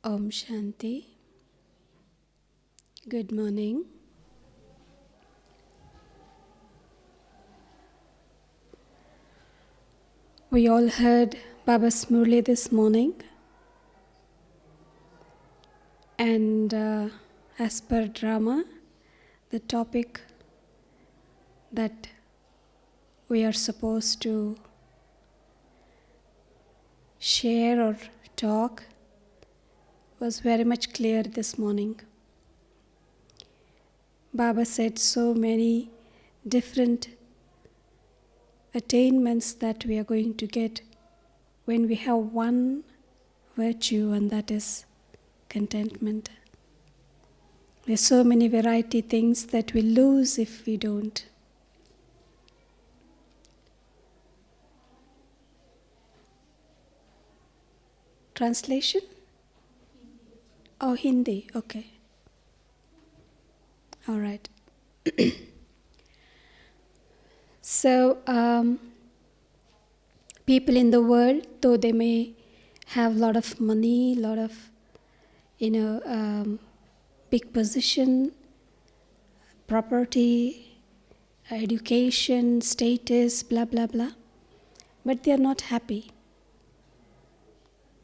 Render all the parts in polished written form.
Om Shanti. Good morning. We all heard Baba's Murli this morning, and as per drama, the topic that we are supposed to share or talk was very much clear this morning. Baba said so many different attainments that we are going to get when we have one virtue, and that is contentment. There's so many variety things that we lose if we don't. Translation? Oh, Hindi, okay. All right. So, people in the world, though they may have a lot of money, lot of, big position, property, education, status, blah, blah, blah, but they are not happy.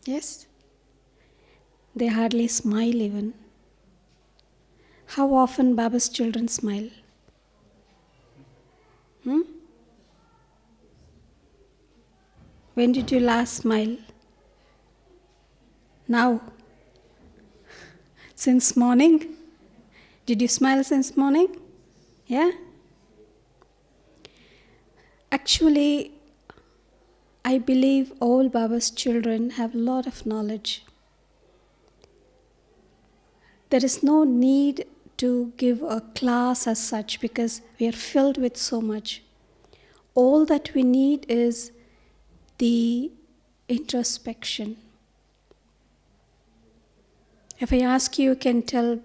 Yes? They hardly smile even. How often Baba's children smile? When did you last smile? Now? Since morning? Did you smile since morning? Yeah? Actually, I believe all Baba's children have a lot of knowledge. There is no need to give a class as such because we are filled with so much. All that we need is the introspection. If I ask you, you can tell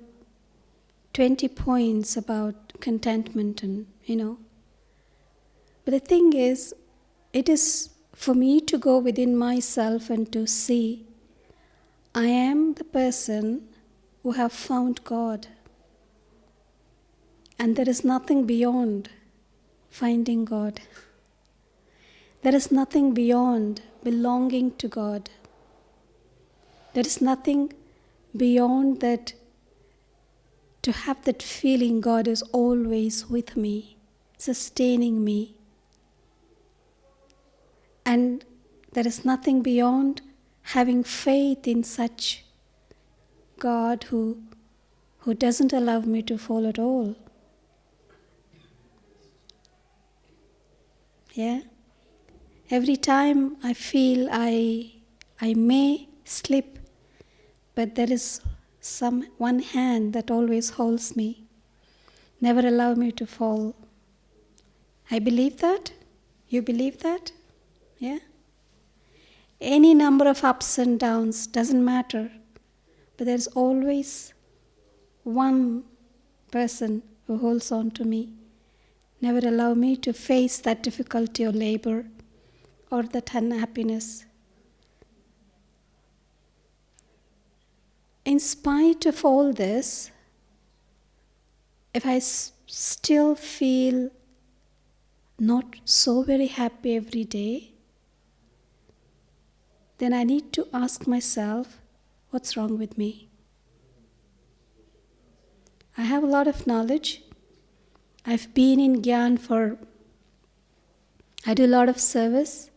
20 points about contentment and, But the thing is, it is for me to go within myself and to see, I am the person who have found God. And there is nothing beyond finding God. There is nothing beyond belonging to God. There is nothing beyond that, to have that feeling God is always with me, sustaining me. And there is nothing beyond having faith in such God who doesn't allow me to fall at all. Yeah? Every time I feel I may slip, but there is one hand that always holds me, never allow me to fall. I believe that. You believe that? Yeah? Any number of ups and downs, doesn't matter. But there's always one person who holds on to me, never allow me to face that difficulty or labor or that unhappiness. In spite of all this, if I still feel not so very happy every day, then I need to ask myself, what's wrong with me? I have a lot of knowledge. I've been in Gyan I do a lot of service.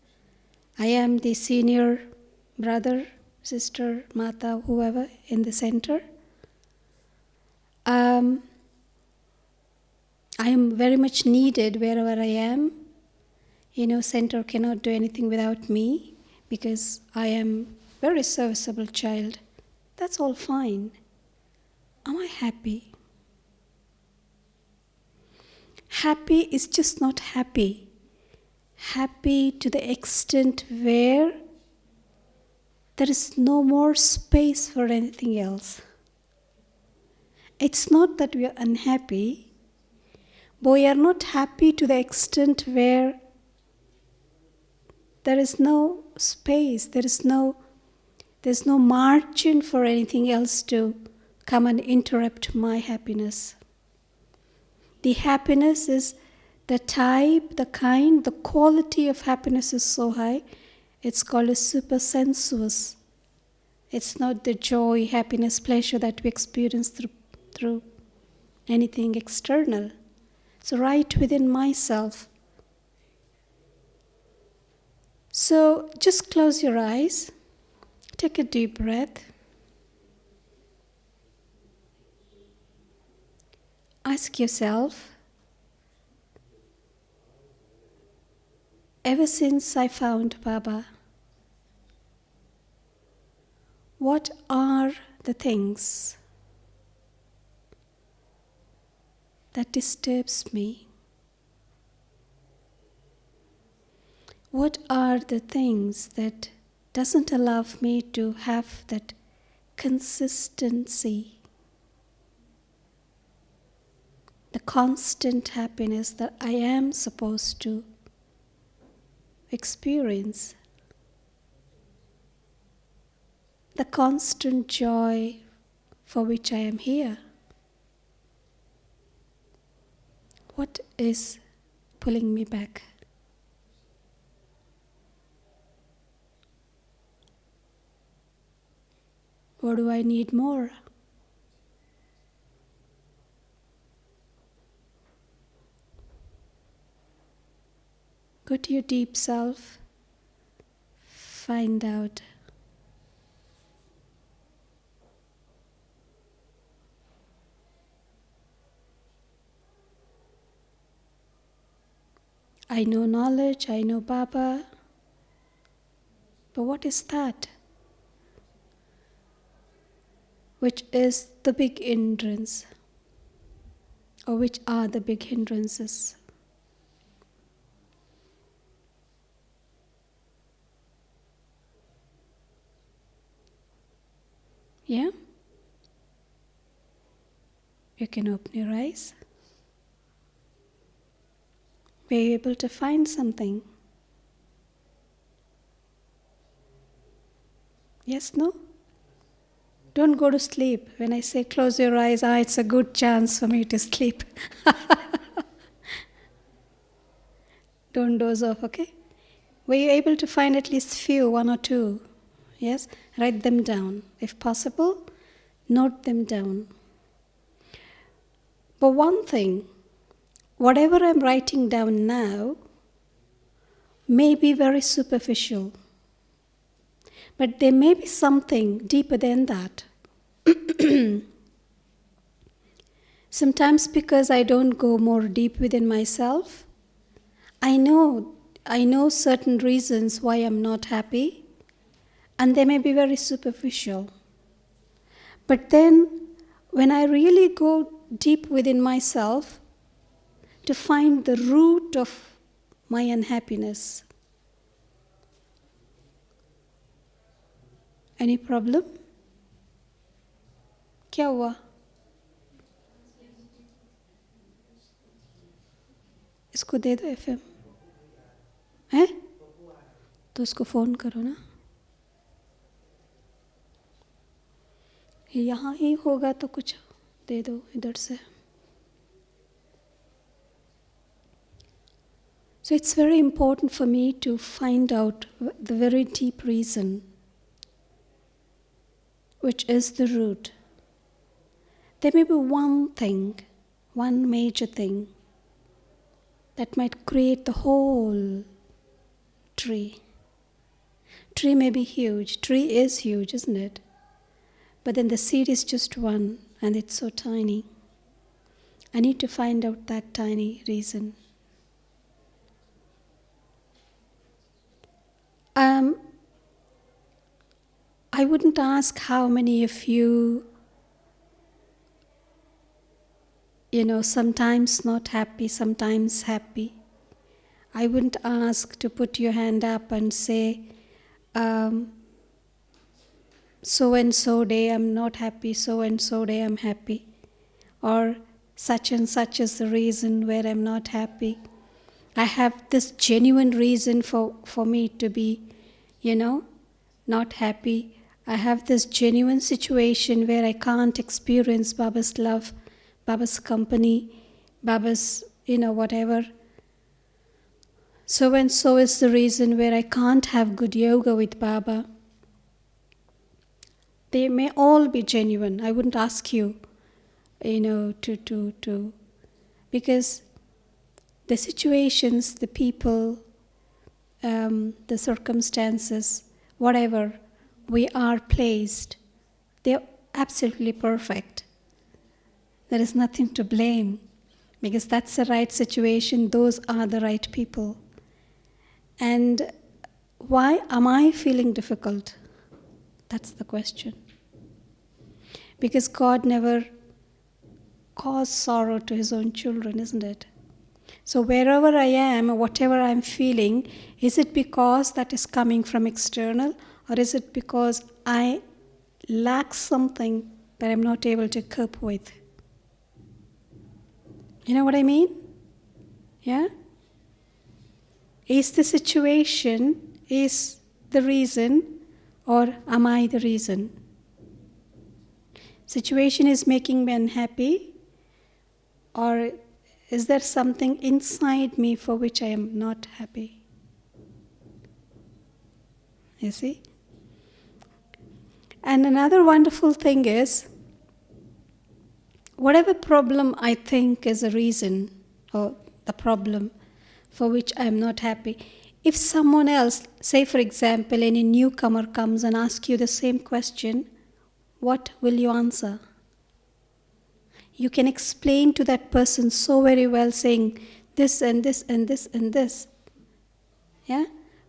I am the senior brother, sister, mata, whoever in the center. I am very much needed wherever I am. Center cannot do anything without me because I am very serviceable child. That's all fine. Am I happy? Happy is just not happy. Happy to the extent where there is no more space for anything else. It's not that we are unhappy, but we are not happy to the extent where there is no space, there is no There's no margin for anything else to come and interrupt my happiness. The happiness is the type, the kind, the quality of happiness is so high, it's called a super sensuous. It's not the joy, happiness, pleasure that we experience through anything external. So right within myself. So just close your eyes, take a deep breath. Ask yourself, ever since I found Baba, what are the things that disturbs me? What are the things that doesn't allow me to have that consistency, the constant happiness that I am supposed to experience, the constant joy for which I am here? What is pulling me back? Or do I need more? Go to your deep self, find out. I know knowledge, I know Baba, but what is that? Which is the big hindrance, or which are the big hindrances? Yeah? You can open your eyes. Were you able to find something? Yes, no? Don't go to sleep. When I say close your eyes, it's a good chance for me to sleep. Don't doze off, okay? Were you able to find at least few, one or two? Yes? Write them down. If possible, note them down. But one thing, whatever I'm writing down now may be very superficial. But there may be something deeper than that. Sometimes because I don't go more deep within myself, I know certain reasons why I'm not happy, and they may be very superficial. But then, when I really go deep within myself to find the root of my unhappiness, any problem? क्या हुआ? इसको दे दो FM है? तो उसको phone करो ना. यहाँ ही होगा तो कुछ दे दो इधर से. So it's very important for me to find out the very deep reason, which is the root. There may be one thing, one major thing, that might create the whole tree. Tree may be huge. Tree is huge, isn't it? But then the seed is just one, and it's so tiny. I need to find out that tiny reason. I wouldn't ask how many of you, sometimes not happy, sometimes happy. I wouldn't ask to put your hand up and say, so and so day I'm not happy, so and so day I'm happy. Or such and such is the reason where I'm not happy. I have this genuine reason for me to be, not happy. I have this genuine situation where I can't experience Baba's love, Baba's company, Baba's, whatever. So and so is the reason where I can't have good yoga with Baba. They may all be genuine. I wouldn't ask you, because the situations, the people, the circumstances, whatever we are placed, they're absolutely perfect. There is nothing to blame, because that's the right situation, those are the right people. And why am I feeling difficult? That's the question. Because God never caused sorrow to His own children, isn't it? So wherever I am, or whatever I'm feeling, is it because that is coming from external, or is it because I lack something that I'm not able to cope with? You know what I mean? Yeah? Is the situation is the reason, or am I the reason? Situation is making me unhappy, or is there something inside me for which I am not happy? You see? And another wonderful thing is, whatever problem I think is a reason, or the problem for which I am not happy, if someone else, say for example, any newcomer comes and asks you the same question, what will you answer? You can explain to that person so very well, saying this and this and this and this. Yeah?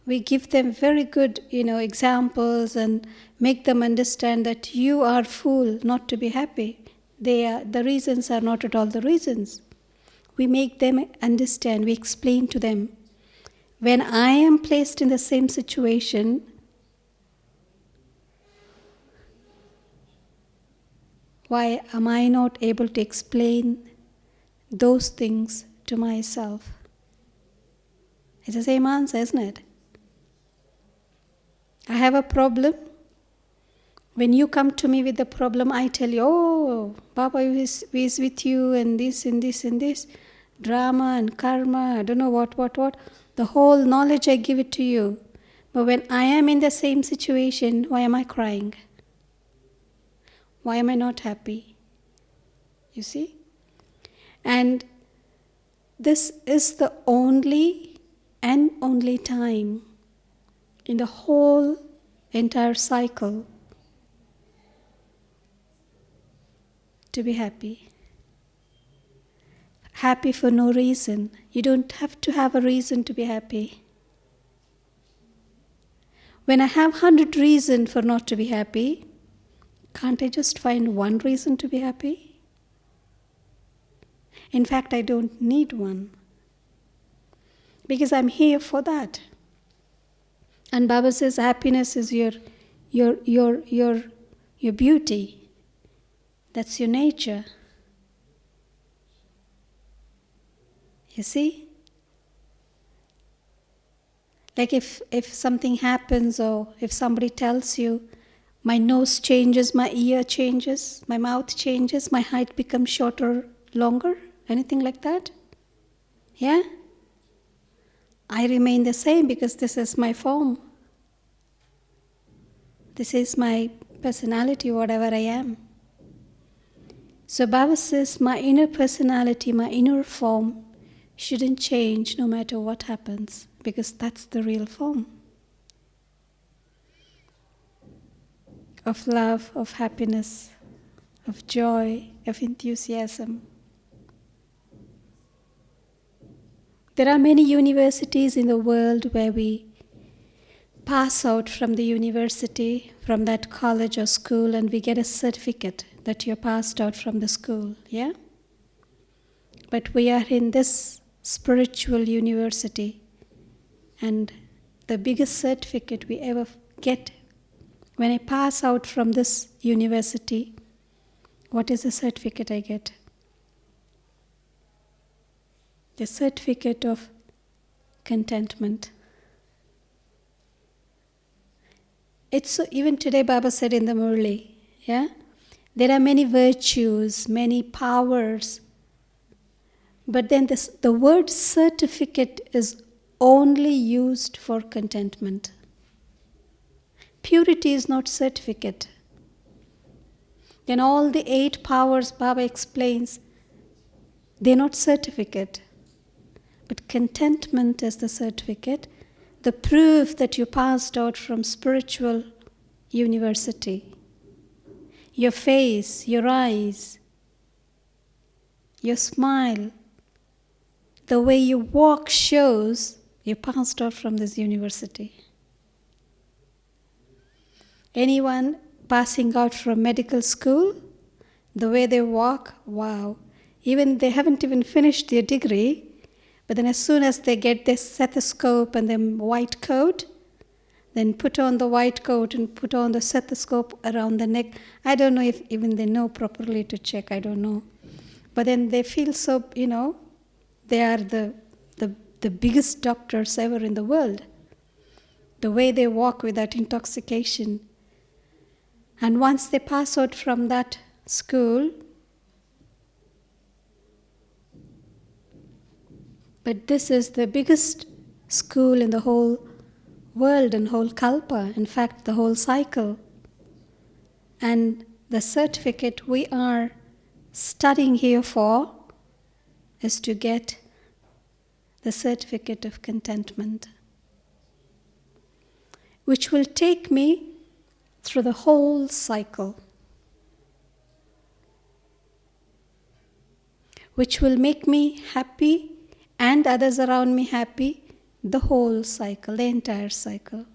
We give them very good, examples and make them understand that you are fool not to be happy. The reasons are not at all the reasons. We make them understand, we explain to them. When I am placed in the same situation, why am I not able to explain those things to myself? It's the same answer, isn't it? I have a problem. When you come to me with the problem, I tell you, oh, Baba is with you, and this and this and this. Drama and karma, I don't know what. The whole knowledge I give it to you. But when I am in the same situation, why am I crying? Why am I not happy? You see? And this is the only time in the whole entire cycle to be happy. Happy for no reason. You don't have to have a reason to be happy. When I have 100 reasons for not to be happy, can't I just find one reason to be happy? In fact, I don't need one, because I'm here for that. And Baba says happiness is your beauty. That's your nature. You see? Like if something happens, or if somebody tells you, my nose changes, my ear changes, my mouth changes, my height becomes shorter, longer, anything like that? Yeah? I remain the same because this is my form. This is my personality, whatever I am. So Baba says my inner personality, my inner form shouldn't change no matter what happens, because that's the real form of love, of happiness, of joy, of enthusiasm. There are many universities in the world where we pass out from the university, from that college or school, and we get a certificate that you're passed out from the school, yeah? But we are in this spiritual university, and the biggest certificate we ever get, when I pass out from this university, what is the certificate I get? The certificate of contentment. It's even today Baba said in the Murli, yeah? There are many virtues, many powers, but then the word certificate is only used for contentment. Purity is not certificate. Then all the 8 powers Baba explains, they're not certificate. But contentment is the certificate, the proof that you passed out from spiritual university. Your face, your eyes, your smile, the way you walk shows you passed out from this university. Anyone passing out from medical school, the way they walk, wow. Even they haven't even finished their degree, but then as soon as they get their stethoscope and their white coat, then put on the white coat and put on the stethoscope around the neck. I don't know if even they know properly to check, I don't know. But then they feel so, they are the biggest doctors ever in the world. The way they walk without intoxication. And once they pass out from that school, but this is the biggest school in the whole world and whole kalpa, in fact the whole cycle. And the certificate we are studying here for is to get the certificate of contentment, which will take me through the whole cycle, which will make me happy and others around me happy, the whole cycle, the entire cycle.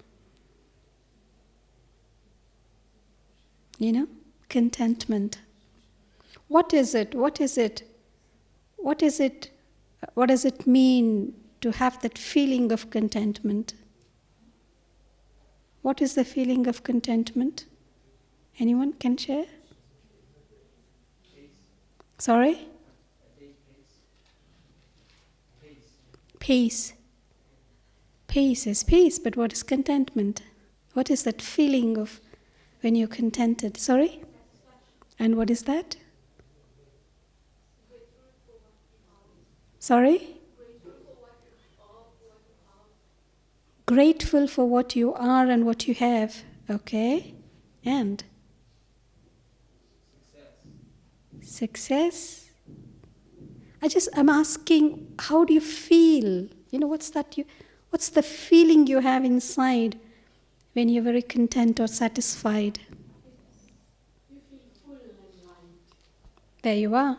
Contentment. What is it? What is it? What is it? What does it mean to have that feeling of contentment? What is the feeling of contentment? Anyone can share? Sorry? Peace. Peace is peace, but what is contentment? What is that feeling of when you're contented? Sorry? And what is that? Sorry? Grateful for what you are and what you have. Okay. And? Success. I'm asking, how do you feel? What's the feeling you have inside when you're very content or satisfied? You feel full and light. There you are.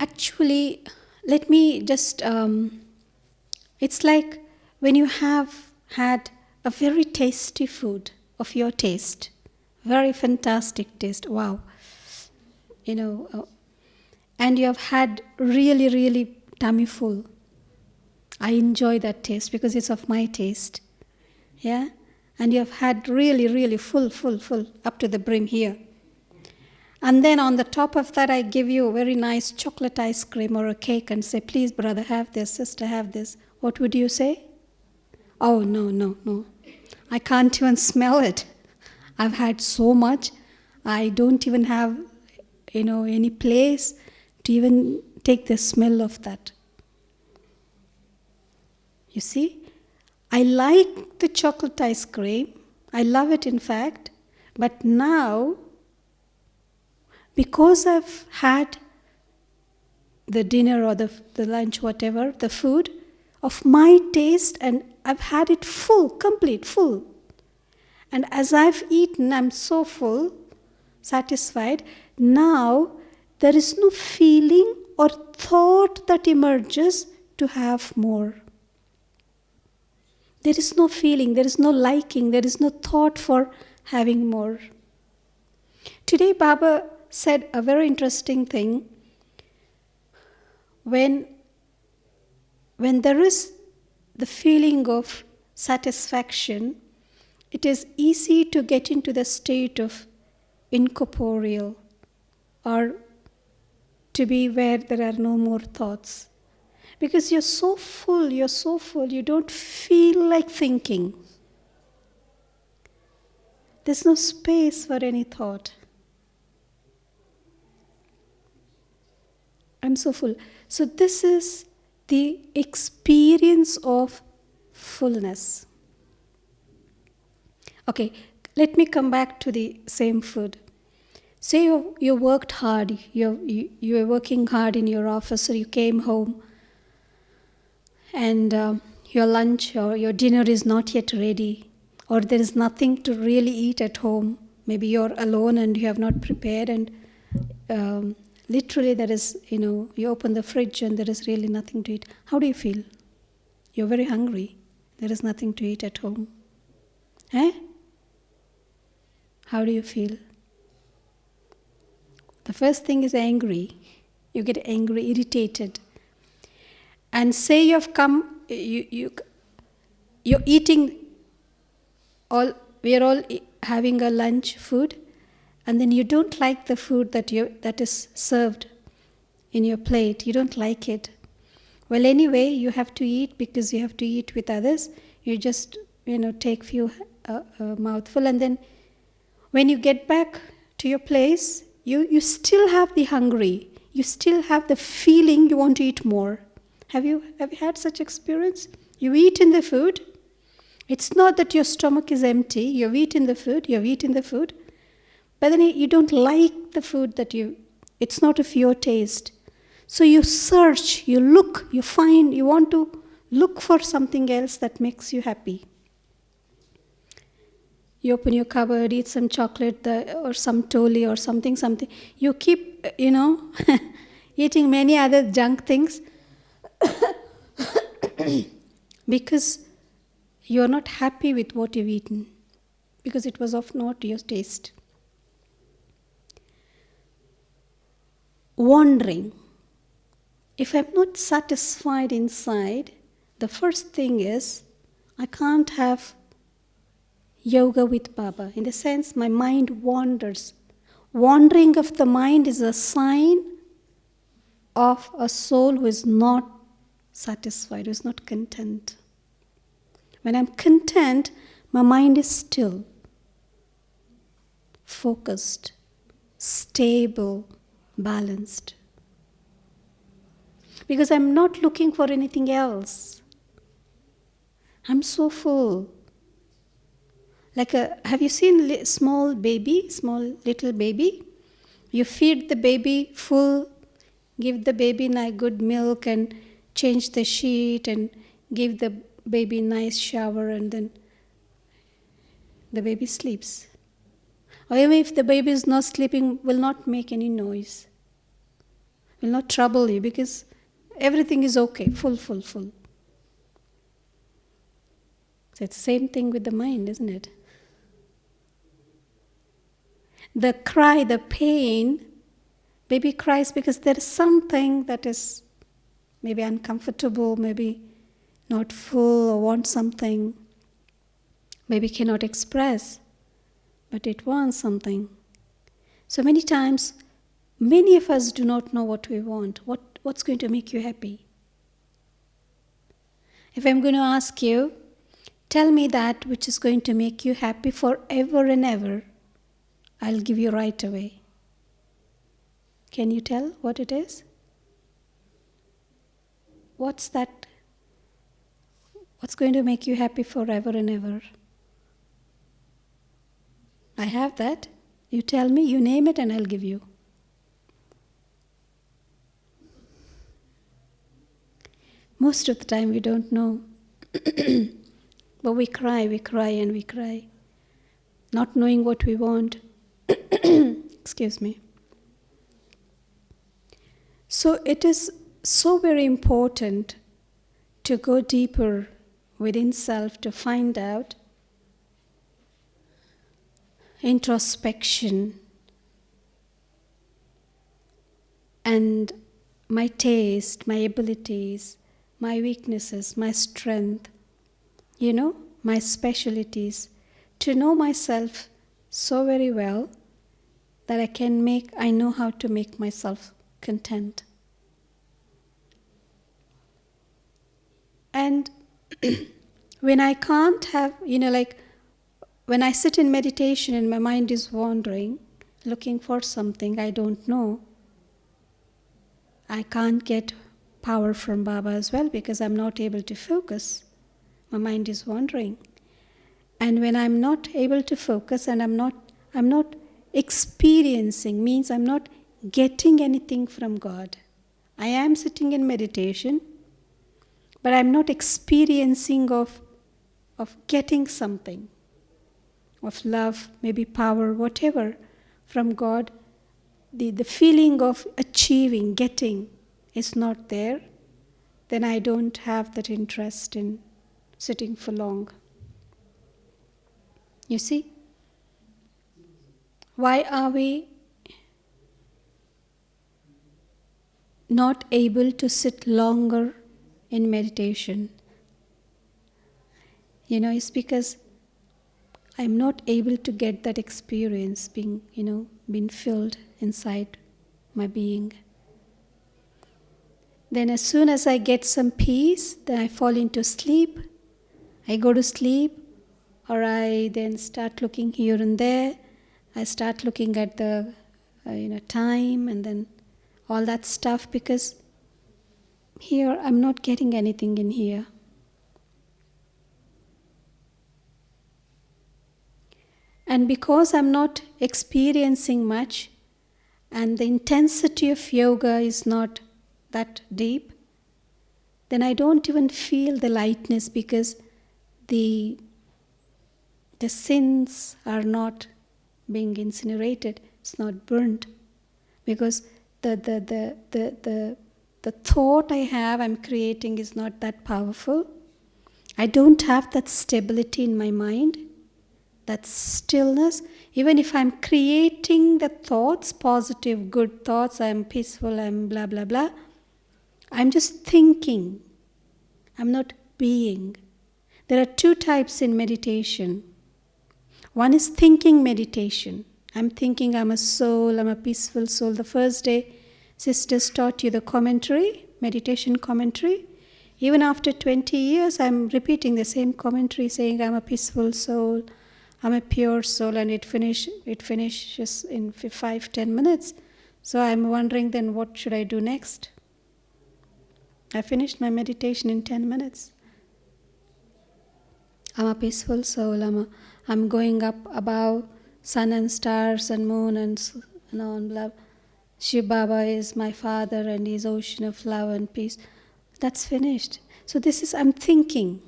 Actually, let me just, it's like when you have had a very tasty food of your taste, very fantastic taste, wow. And you have had really, really tummy full. I enjoy that taste because it's of my taste. Yeah? And you have had really, really full, up to the brim here. And then on the top of that, I give you a very nice chocolate ice cream or a cake and say, please, brother, have this, sister, have this. What would you say? Oh, no. I can't even smell it. I've had so much. I don't even have, any place to even take the smell of that. You see, I like the chocolate ice cream. I love it, in fact. But now, because I've had the dinner or the lunch, whatever, the food of my taste, and I've had it full, complete, full. And as I've eaten, I'm so full, satisfied. Now, there is no feeling or thought that emerges to have more. There is no feeling, there is no liking, there is no thought for having more. Today, Baba said a very interesting thing. When there is the feeling of satisfaction, it is easy to get into the state of incorporeal, or to be where there are no more thoughts. Because you're so full, you don't feel like thinking. There's no space for any thought. I'm so full. So this is the experience of fullness. Okay, let me come back to the same food. Say you worked hard, you were working hard in your office, or you came home and your lunch or your dinner is not yet ready, or there is nothing to really eat at home. Maybe you're alone and you have not prepared, and literally there is, you open the fridge and there is really nothing to eat. How do you feel? You're very hungry. There is nothing to eat at home. Eh? How do you feel? The first thing is angry. You get angry, irritated. And say you've come, you're eating we are all having a lunch food, and then you don't like the food that is served in your plate. You don't like it. Well, anyway, you have to eat because you have to eat with others. You just, take few mouthful, and then when you get back to your place, you still have the hungry. You still have the feeling you want to eat more. Have you had such experience? You eat in the food. It's not that your stomach is empty. You've eaten the food, but then you don't like the food it's not of your taste. So you search, you look, you find, you want to look for something else that makes you happy. You open your cupboard, eat some chocolate or some toli or something. You keep, eating many other junk things because you are not happy with what you've eaten, because it was of not your taste. Wandering. If I'm not satisfied inside, the first thing is I can't have yoga with Baba. In the sense, my mind wanders. Wandering of the mind is a sign of a soul who is not satisfied, who is not content. When I'm content, my mind is still, focused, stable, balanced. Because I'm not looking for anything else. I'm so full. Have you seen small little baby? You feed the baby full, give the baby good milk and change the sheet and give the baby nice shower, and then the baby sleeps. Or even if the baby is not sleeping, will not make any noise, will not trouble you, because everything is okay, full. So it's the same thing with the mind, isn't it? The cry, the pain, baby cries because there is something that is maybe uncomfortable, maybe not full, or wants something. Baby cannot express, but it wants something. So many times, many of us do not know what we want. What's going to make you happy? If I'm going to ask you, tell me that which is going to make you happy forever and ever, I'll give you right away. Can you tell what it is? What's that? What's going to make you happy forever and ever? I have that. You tell me, you name it, and I'll give you. Most of the time we don't know. But we cry, and we cry. Not knowing what we want. Excuse me. So it is so very important to go deeper within self to find out introspection and my taste, my abilities, my weaknesses, my strength, my specialties, to know myself so very well that I know how to make myself content. And when I can't have, when I sit in meditation and my mind is wandering, looking for something I don't know, I can't get power from Baba as well because I'm not able to focus. My mind is wandering. And when I'm not able to focus and I'm not experiencing, means I'm not getting anything from God. I am sitting in meditation, but I'm not experiencing of getting something, of love, maybe power, whatever, from God. The feeling of achieving, getting is not there, then I don't have that interest in sitting for long. You see? Why are we not able to sit longer in meditation? It's because I'm not able to get that experience being filled inside my being. Then as soon as I get some peace, then I fall into sleep. I go to sleep, or I then start looking here and there. I start looking at the time and then all that stuff, because here I'm not getting anything in here. And because I'm not experiencing much, and the intensity of yoga is not that deep, then I don't even feel the lightness, because the sins are not being incinerated. It's not burnt, because the thought I'm creating is not that powerful. I don't have that stability in my mind, that stillness. Even if I'm creating the thoughts, positive, good thoughts, I'm peaceful, I'm blah, blah, blah, I'm just thinking. I'm not being. There are two types in meditation. One is thinking meditation. I'm thinking I'm a soul, I'm a peaceful soul. The first day, sisters taught you the commentary, meditation commentary. Even after 20 years, I'm repeating the same commentary, saying I'm a peaceful soul, I'm a pure soul, and it finishes in 5-10 minutes. So I'm wondering then, what should I do next? I finished my meditation in 10 minutes. I'm a peaceful soul, I'm going up above sun and stars and moon and blah. Shiv Baba is my father and he's ocean of love and peace. That's finished. So I'm thinking.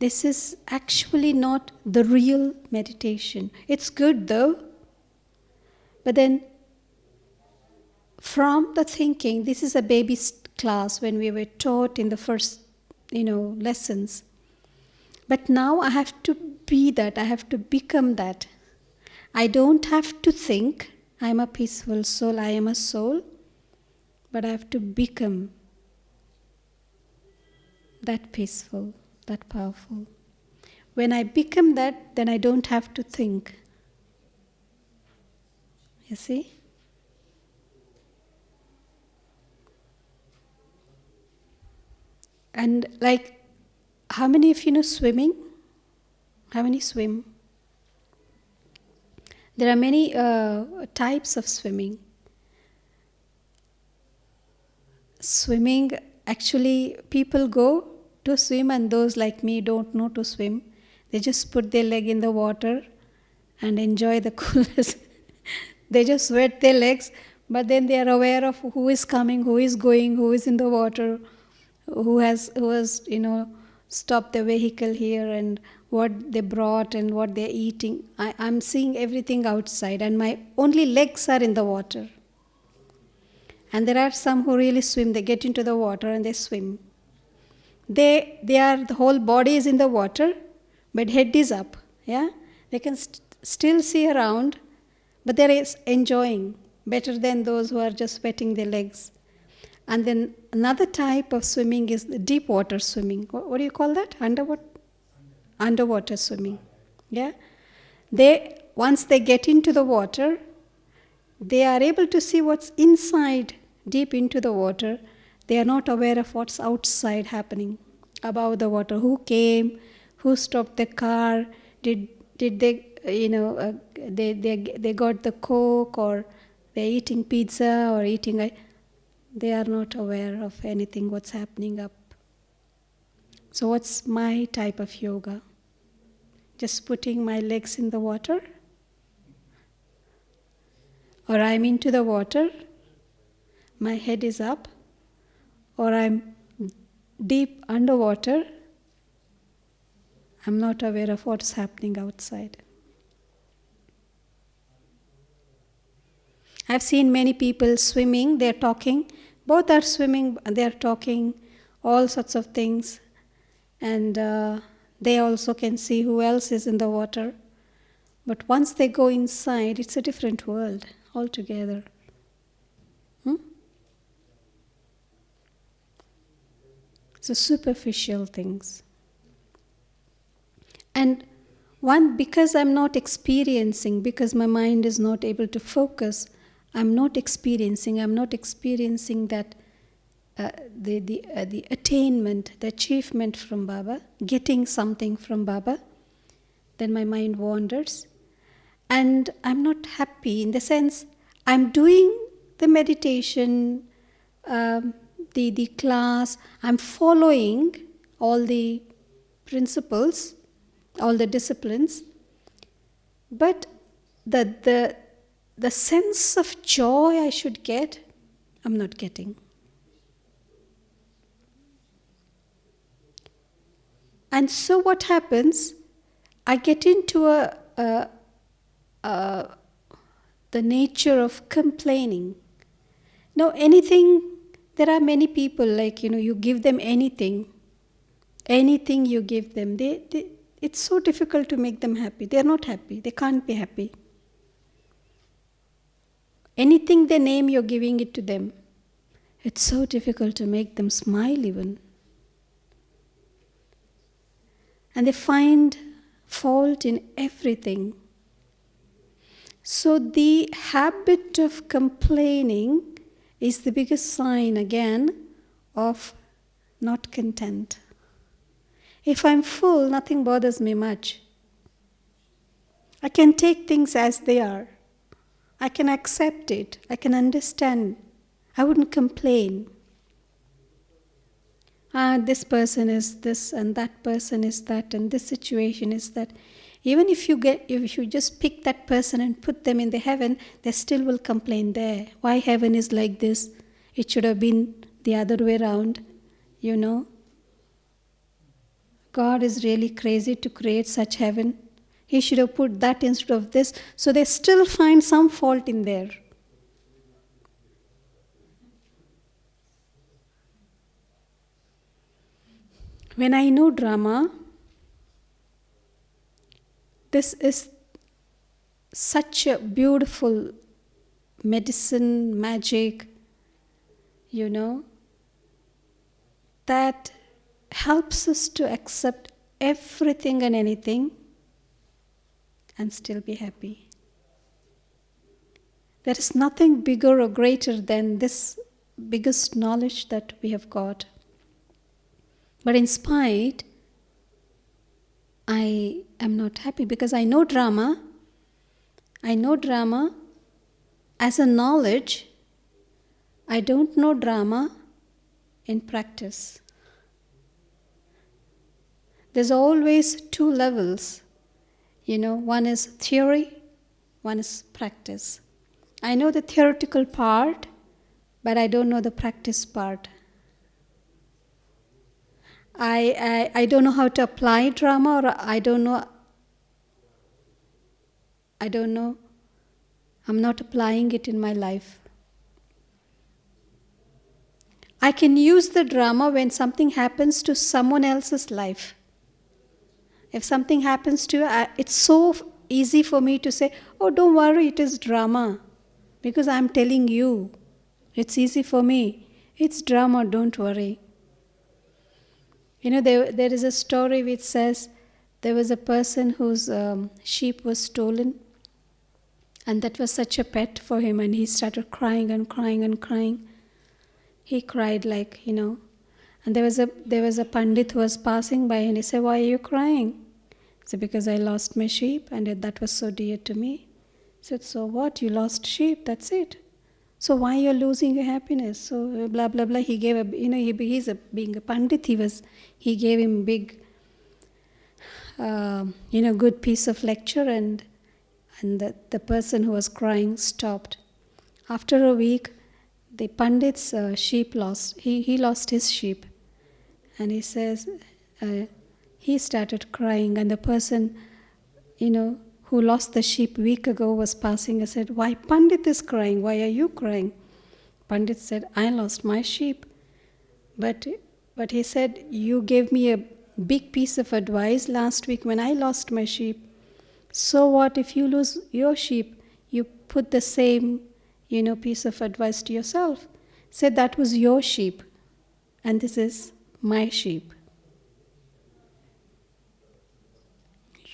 This is actually not the real meditation. It's good though. But then from the thinking, this is a baby class when we were taught in the first, lessons. But now I have to be that, I have to become that. I don't have to think, I'm a peaceful soul, I am a soul, but I have to become that peaceful, that powerful. When I become that, then I don't have to think. You see? And how many of you know swimming? How many swim? There are many types of swimming. Swimming, actually, people go to swim, and those like me don't know to swim. They just put their leg in the water and enjoy the coolness. They just wet their legs, but then they are aware of who is coming, who is going, who is in the water, who has stopped the vehicle here, and what they brought and what they're eating. I'm seeing everything outside, and my only legs are in the water. And there are some who really swim. They get into the water and they swim. The whole body is in the water, but head is up. Yeah, they can still see around, but they're enjoying better than those who are just wetting their legs. And then another type of swimming is the deep water swimming. What do you call that? Underwater swimming. Yeah, once they get into the water, they are able to see what's inside, deep into the water. They are not aware of what's outside happening, above the water. Who came, who stopped the car, Did they, they got the Coke, or they're eating pizza or eating they are not aware of anything what's happening up. So what's my type of yoga? Just putting my legs in the water? Or I'm into the water, my head is up, or I'm deep underwater, I'm not aware of what's happening outside. I've seen many people swimming, they're talking, both are swimming, they're talking, all sorts of things, and they also can see who else is in the water. But once they go inside, it's a different world altogether. So superficial things. And because I'm not experiencing, because my mind is not able to focus, I'm not experiencing that the attainment, the achievement from Baba, getting something from Baba, then my mind wanders. And I'm not happy in the sense I'm doing the meditation, the class, I'm following all the principles, all the disciplines, but the sense of joy I should get, I'm not getting. And so what happens? I get into the nature of complaining. Now, anything, there are many people you give them anything you give them, it's so difficult to make them happy. They are not happy. They can't be happy. Anything they name, you're giving it to them. It's so difficult to make them smile even. And they find fault in everything. So the habit of complaining is the biggest sign, again, of not content. If I'm full, nothing bothers me much. I can take things as they are. I can accept it. I can understand. I wouldn't complain. This person is this, and that person is that, and this situation is that. Even if you just pick that person and put them in the heaven, they still will complain there. Why heaven is like this? It should have been the other way around, God is really crazy to create such heaven. He should have put that instead of this. So they still find some fault in there. When I know drama, this is such a beautiful medicine, magic, that helps us to accept everything and anything and still be happy. There is nothing bigger or greater than this biggest knowledge that we have got. But in spite, I am not happy because I know drama. I know drama as a knowledge. I don't know drama in practice. There's always two levels. One is theory, one is practice. I know the theoretical part, but I don't know the practice part. I don't know how to apply drama, or I don't know. I'm not applying it in my life. I can use the drama when something happens to someone else's life. If something happens to you, it's so easy for me to say, oh, don't worry, it is drama. Because I'm telling you, it's easy for me. It's drama, don't worry. There is a story which says there was a person whose sheep was stolen, and that was such a pet for him, and he started crying and crying and crying. He cried and there was a pandit who was passing by, and he said, why are you crying? So because I lost my sheep and that was so dear to me. I said, so what? You lost sheep, that's it. So why you're losing your happiness? So blah, blah, blah. He gave being a pandit, he gave him big, good piece of lecture, and the person who was crying stopped. After a week, the pandit's sheep lost. He lost his sheep. And he says, he started crying, and the person, who lost the sheep week ago was passing. I said, why Pandit is crying? Why are you crying? Pandit said, I lost my sheep. But he said, you gave me a big piece of advice last week when I lost my sheep. So what if you lose your sheep? You put the same, piece of advice to yourself. Said that was your sheep, and this is my sheep.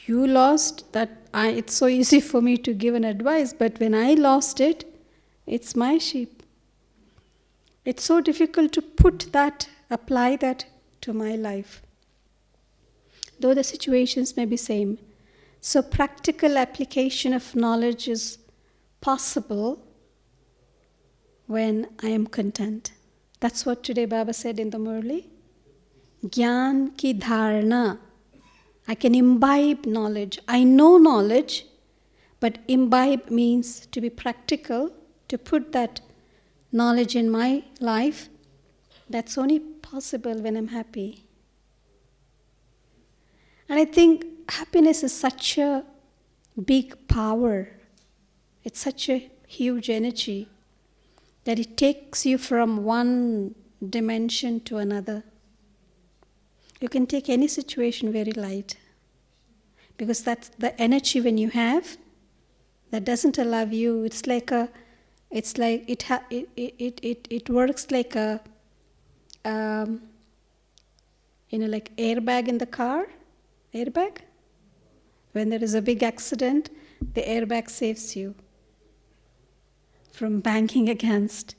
You lost that. It's so easy for me to give an advice, but when I lost it, it's my sheep. It's so difficult to apply that to my life, though the situations may be same. So practical application of knowledge is possible when I am content. That's what today Baba said in the Murli. Gyan ki dharna. I can imbibe knowledge. I know knowledge, but imbibe means to be practical, to put that knowledge in my life. That's only possible when I'm happy. And I think happiness is such a big power. It's such a huge energy that it takes you from one dimension to another. You can take any situation very light, because that's the energy when you have that doesn't allow you. It works like a like airbag in the car. Airbag. When there is a big accident, the airbag saves you from banging against.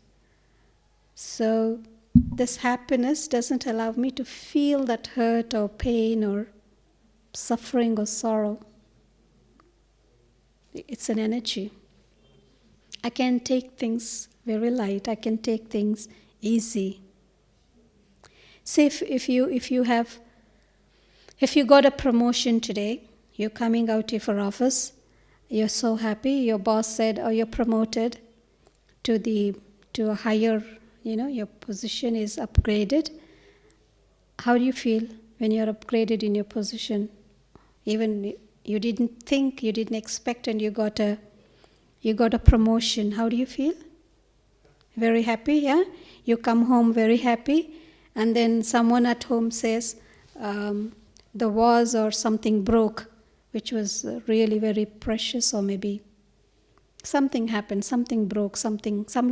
So this happiness doesn't allow me to feel that hurt or pain or suffering or sorrow. It's an energy. I can take things very light. I can take things easy. Say if you got a promotion today, you're coming out of your office, you're so happy. Your boss said, "Oh, you're promoted to a higher." Your position is upgraded. How do you feel when you're upgraded in your position? Even you didn't think, you didn't expect, and you got a promotion. How do you feel? Very happy, yeah? You come home very happy, and then someone at home says, the vase or something broke, which was really very precious, or maybe something happened, something broke, some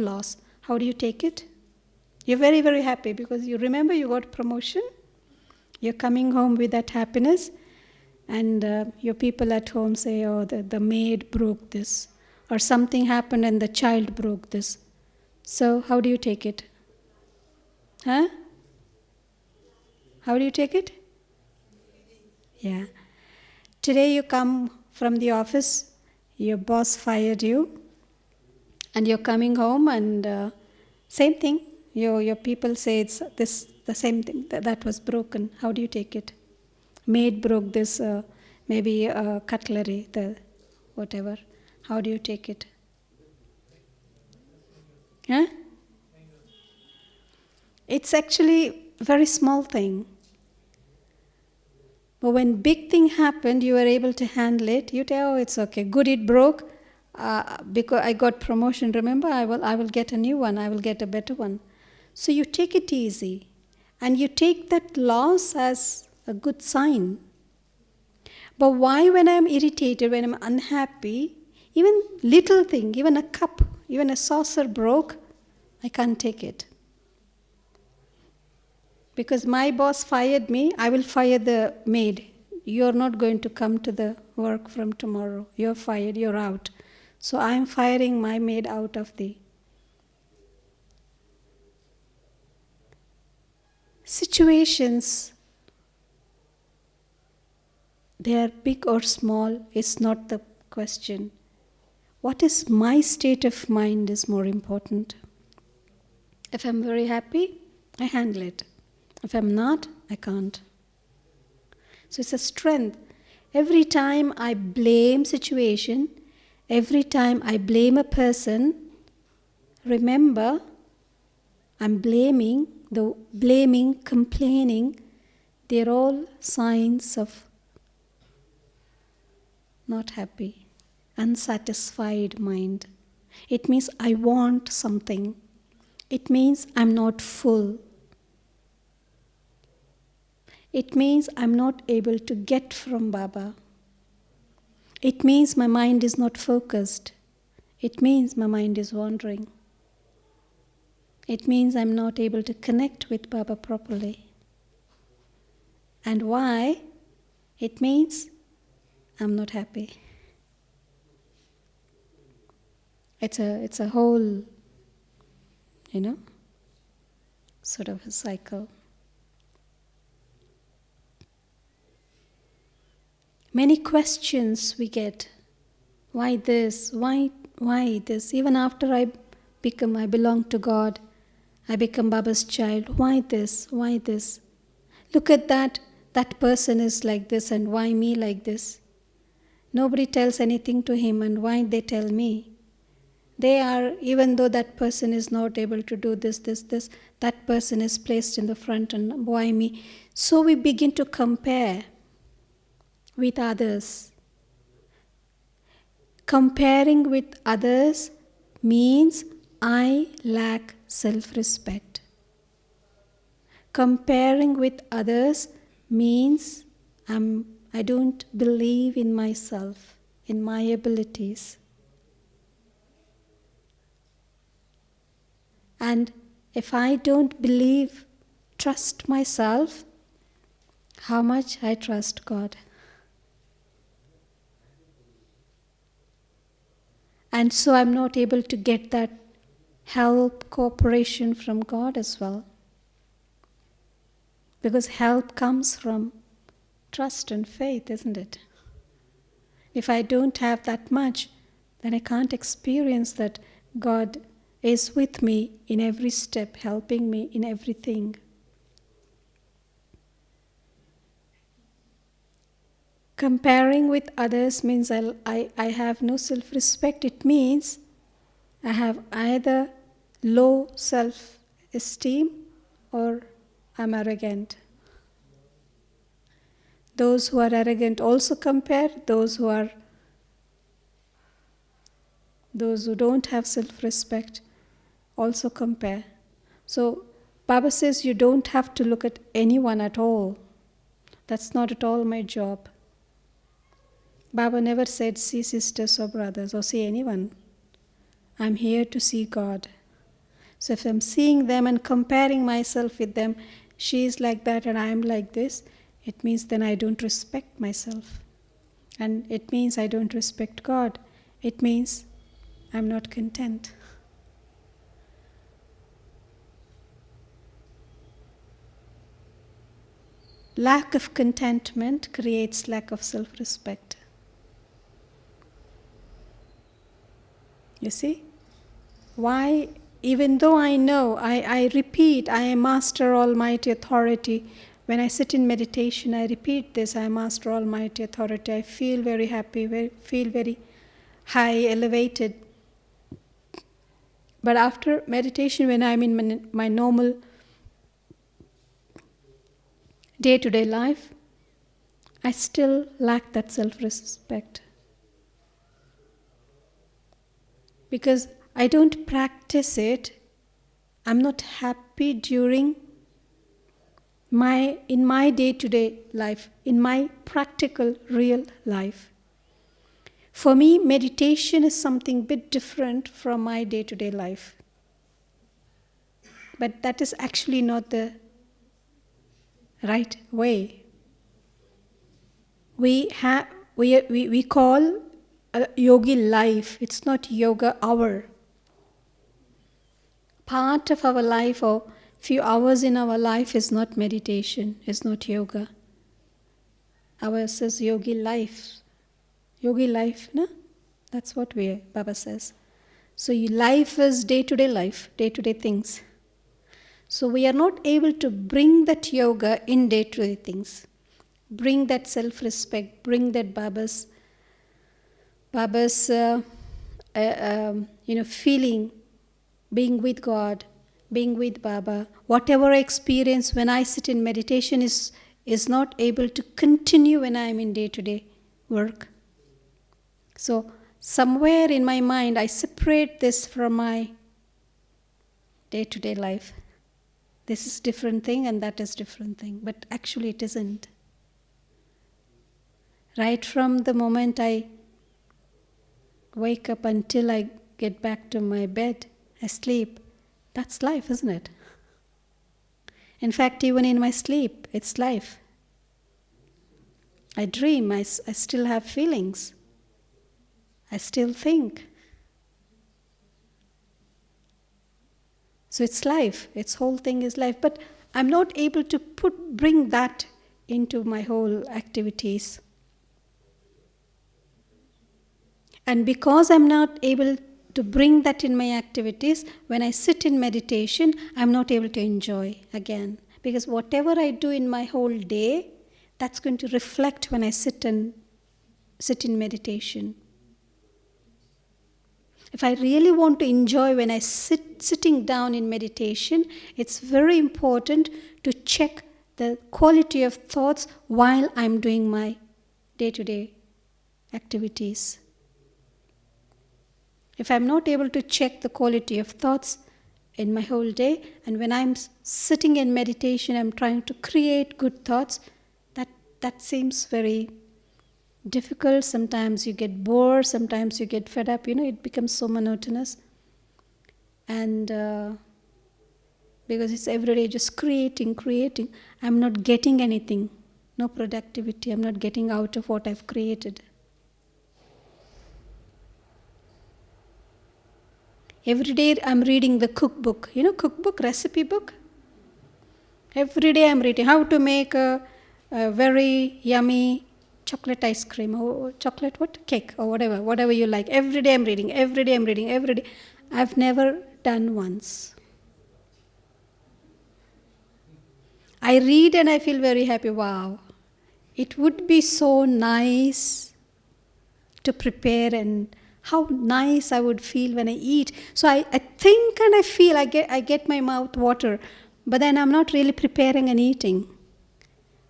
loss. How do you take it? You're very, very happy because you remember you got promotion. You're coming home with that happiness, and your people at home say, oh, the maid broke this, or something happened and the child broke this. So how do you take it? Huh? How do you take it? Yeah. Today you come from the office, your boss fired you, and you're coming home, and same thing. Your people say it's the same thing that was broken. How do you take it? Maid broke this, maybe cutlery, the whatever. How do you take it? Huh? It's actually a very small thing. But when big thing happened, you were able to handle it. You tell, oh, it's okay. Good, it broke. Because I got promotion. Remember, I will get a new one. I will get a better one. So you take it easy, and you take that loss as a good sign. But why, when I'm irritated, when I'm unhappy, even little thing, even a cup, even a saucer broke, I can't take it. Because my boss fired me, I will fire the maid. You're not going to come to the work from tomorrow. You're fired, you're out. So I'm firing my maid out of the situations. they are big or small is not the question. What is my state of mind is more important. If I'm very happy, I handle it. If I'm not, I can't. So it's a strength. Every time I blame situation, every time I blame a person, remember, I'm blaming, complaining, they're all signs of not happy, unsatisfied mind. It means I want something. It means I'm not full. It means I'm not able to get from Baba. It means my mind is not focused. It means my mind is wandering. It means I'm not able to connect with Baba properly. And why? It means I'm not happy. It's a whole, sort of a cycle. Many questions we get. Why this? Why this? Even after I belong to God, I become Baba's child. Why this? Why this? Look at that person is like this, and why me like this? Nobody tells anything to him, and why they tell me? They are, even though that person is not able to do this, that person is placed in the front, and why me? So we begin to compare with others. Comparing with others means I lack self-respect. Comparing with others means I don't believe in myself, in my abilities. And if I don't trust myself, how much I trust God. And so I'm not able to get that help, cooperation from God as well. Because help comes from trust and faith, isn't it? If I don't have that much, then I can't experience that God is with me in every step, helping me in everything. Comparing with others means I have no self-respect. It means I have either low self-esteem or I'm arrogant. Those who are arrogant also compare. Those who don't have self-respect also compare. So Baba says you don't have to look at anyone at all. That's not at all my job. Baba never said see sisters or brothers or see anyone. I'm here to see God. So if I'm seeing them and comparing myself with them, she is like that and I am like this, it means then I don't respect myself. And it means I don't respect God. It means I'm not content. Lack of contentment creates lack of self-respect. You see? Why? Even though I know, I repeat, I am Master Almighty Authority. When I sit in meditation, I repeat this, I am Master Almighty Authority. I feel very happy, feel very high, elevated. But after meditation, when I'm in my normal day-to-day life, I still lack that self-respect. Because I don't practice it, I'm not happy during in my day-to-day life, in my practical, real life. For me, meditation is something a bit different from my day-to-day life. But that is actually not the right way. We call a yogi life. It's not yoga hour. Part of our life or few hours in our life is not meditation, is not yoga. Ours says yogi life. Yogi life, no? That's what Baba says. So life is day-to-day life, day-to-day things. So we are not able to bring that yoga in day-to-day things. Bring that self-respect, bring that Baba's feeling, being with God, being with Baba. Whatever I experience when I sit in meditation is not able to continue when I am in day-to-day work. So somewhere in my mind, I separate this from my day-to-day life. This is different thing and that is different thing. But actually it isn't. Right from the moment I wake up until I get back to my bed, I sleep, that's life, isn't it? In fact, even in my sleep, it's life. I dream, I still have feelings. I still think. So it's life, its whole thing is life. But I'm not able to bring that into my whole activities. And because I'm not able to bring that in my activities, when I sit in meditation, I'm not able to enjoy again. Because whatever I do in my whole day, that's going to reflect when I sit in meditation. If I really want to enjoy when I sitting down in meditation, it's very important to check the quality of thoughts while I'm doing my day-to-day activities. If I'm not able to check the quality of thoughts in my whole day, and when I'm sitting in meditation, I'm trying to create good thoughts, that seems very difficult. Sometimes you get bored, sometimes you get fed up, it becomes so monotonous. And because it's every day just creating, I'm not getting anything, no productivity, I'm not getting out of what I've created. Every day I'm reading the cookbook, cookbook, recipe book. Every day I'm reading how to make a very yummy chocolate ice cream or chocolate cake or whatever you like. Every day I'm reading. I've never done once. I read and I feel very happy. Wow, it would be so nice to prepare, and how nice I would feel when I eat. So I think and I feel, I get my mouth water, but then I'm not really preparing and eating.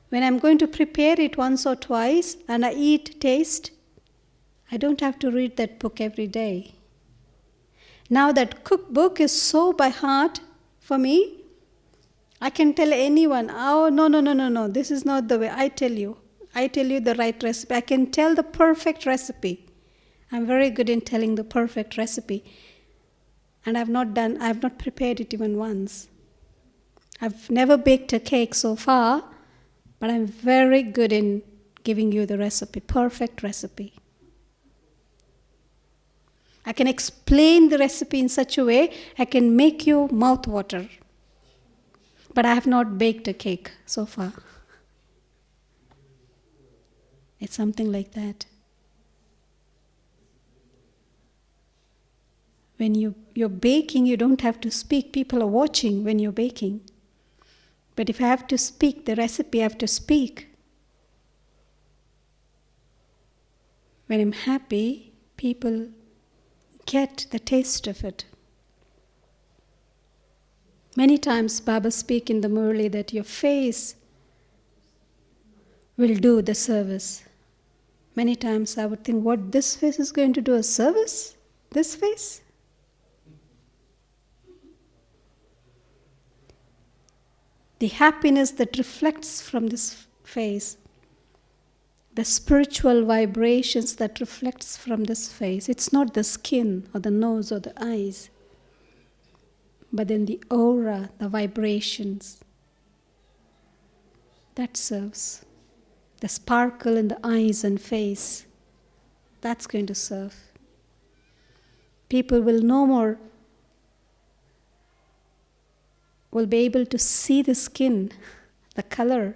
When I'm going to prepare it once or twice and I taste, I don't have to read that book every day. Now that cookbook is so by heart for me, I can tell anyone, oh, no, this is not the way. I tell you the right recipe. I can tell the perfect recipe. I'm very good in telling the perfect recipe. And I've not prepared it even once. I've never baked a cake so far, but I'm very good in giving you the recipe, perfect recipe. I can explain the recipe in such a way, I can make you mouth water. But I have not baked a cake so far. It's something like that. When you're baking, you don't have to speak. People are watching when you're baking. But if I have to speak the recipe, I have to speak. When I'm happy, people get the taste of it. Many times Baba speak in the Murli that your face will do the service. Many times I would think, what, this face is going to do a service? This face? The happiness that reflects from this face, the spiritual vibrations that reflects from this face, it's not the skin or the nose or the eyes, but then the aura, the vibrations, that serves. The sparkle in the eyes and face, that's going to serve. People will no more will be able to see the skin, the color,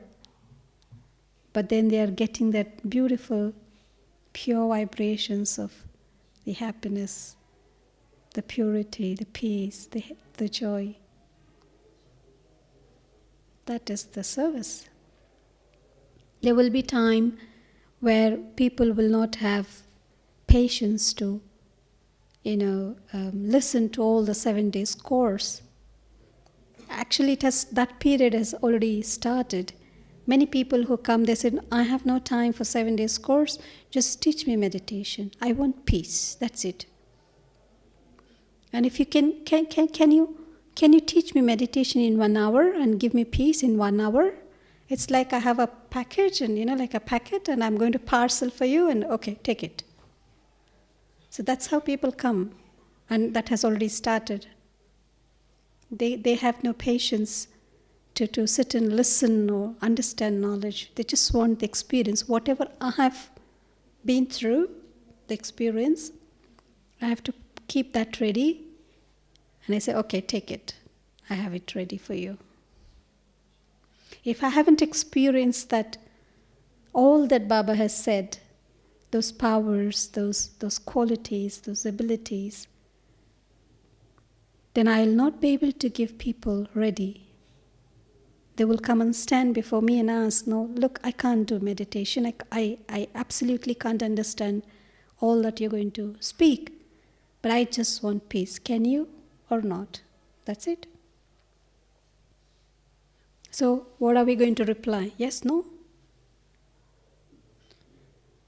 but then they are getting that beautiful, pure vibrations of the happiness, the purity, the peace, the joy. That is the service. There will be time where people will not have patience to, listen to all the 7 days course. Actually, that period has already started. Many people who come, they said, I have no time for 7 days course, just teach me meditation. I want peace, that's it. And if you can you teach me meditation in 1 hour and give me peace in 1 hour? It's like I have a package and, like a packet, and I'm going to parcel for you, and okay, take it. So that's how people come, and that has already started. They have no patience to sit and listen or understand knowledge. They just want the experience. Whatever I have been through, the experience, I have to keep that ready. And I say, okay, take it. I have it ready for you. If I haven't experienced that, all that Baba has said, those powers, those qualities, those abilities, then I will not be able to give people ready. They will come and stand before me and ask, no, look, I can't do meditation. I absolutely can't understand all that you're going to speak. But I just want peace. Can you or not? That's it. So what are we going to reply? Yes, no?